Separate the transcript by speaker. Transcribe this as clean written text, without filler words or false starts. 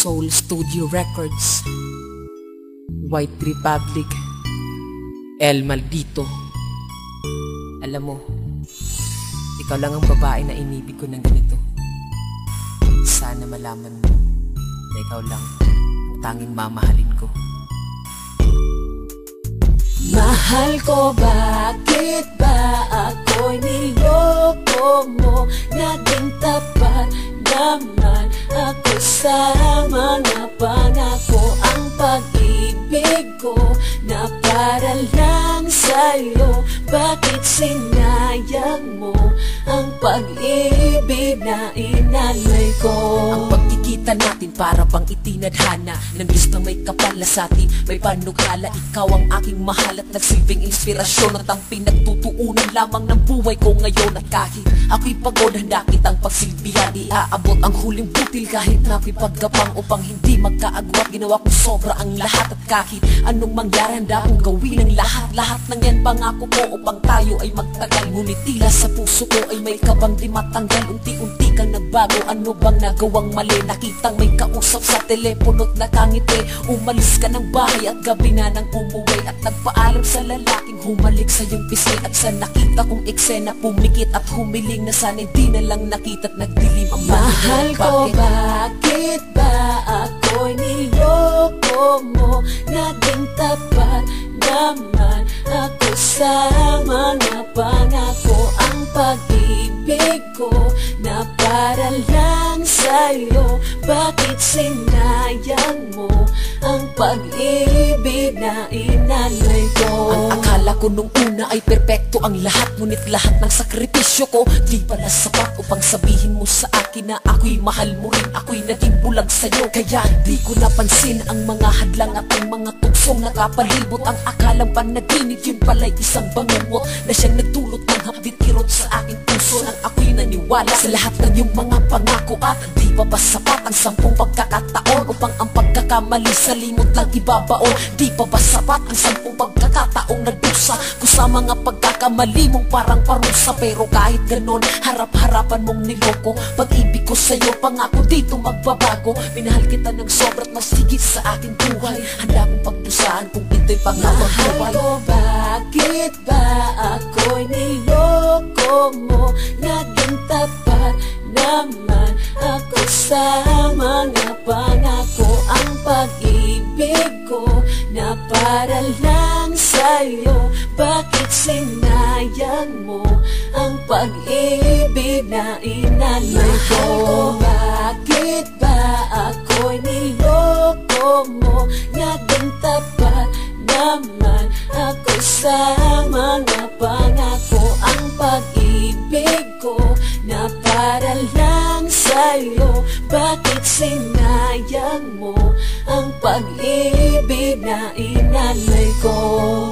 Speaker 1: Soul Studio Records, White Republic, El Maldito. Alam mo, ikaw lang ang babae na inibig ko ng ganito. Sana malaman mo na ikaw lang ang tanging mamahalin ko.
Speaker 2: Mahal ko, bakit ba ako'y niloko mo? Naging tapat naman ako sa mga pangako. Ang pag-ibig ko na para lang sa'yo, bakit sinayang mo ang pag-ibig na inalay ko?
Speaker 1: Ang pagkikita natin para bang itinadhana ng Diyos na may kapalasati, may panukala. Ikaw ang aking mahal at nagsilbing inspirasyon at ang pinagtutuunan lamang ng buhay ko ngayon. At kahit ako'y pagod, handa kitang pagsilbihan. Iaabot ang huling butil kahit nako'y paggapang upang hindi magkaagwat. Ginawa kong sobra ang lahat at kahit anong mangyari handa kong gawin ang lahat. Lahat ng yan pangako ko upang tayo ay magtagal. Ngunit tila sa puso ko ay may kabang di matanggal. Unti-unti kang nagbago, ano bang nagawang mali? Nakitang may kausap sa telepono't nakangiti. Umalis ka ng bahay at gabi na nang umuwi, at nagpaalam sa lalaking humalik sa iyong pisngi. At sa nakita kong eksena, pumikit at humiling na sana di na lang nakita at nagdilim ang
Speaker 2: mahal ko, bakit ba ako'y niloko mo? Naging tapat naman ako sa mga pangako. Ang pag-ibig ko na para lang sa'yo, bakit sinayang mo ang pag-ibig na inalay ko?
Speaker 1: Ang akala ko nung una ay perpekto ang lahat, ngunit lahat ng sakripisyo ko di pala sapat upang sabihin mo sa akin na ako'y mahal mo rin. Ako'y naging bulag sa'yo, kaya di ko napansin ang mga hadlang at ang mga tugsong nakapalibot. Ang akalang panaginip, yun pala'y isang bangungot na siyang nagdulot ng hapit-kirot sa aking puso. Nang ako'y naniwala sa lahat ng iyong mga pangako, at di pa ba sapat ang 10 pagkakataon upang ang pagkakamali sa limot lang ibabaon? Di pa ba sapat ang 10 pagkakataong nagdusa ko sa mga pagkakamali mong parang parusa? Pero kahit ganon, harap-harapan mong niloko. Pag-ibig ko sa'yo, pangako dito magbabago. Minahal kita ng sobra't mas higit sa aking buhay. Handa kong pagdusahan kung ito'y pangabang buhay.
Speaker 2: Mahal ko, bakit ba ako'y niloko mo? Naging tapat naman ako sa mga pangako. Ang pag-ibig ko na para lang sa'yo, bakit sinayang mo ang pag-ibig na inalay ko? Mahal ko, bakit ba ako'y niloko mo? Naging tapat naman ako sa mga pangako. Ang pag-ibig ko na para lang sa'yo, bakit sinayang mo ang pag-ibig na inalay ko?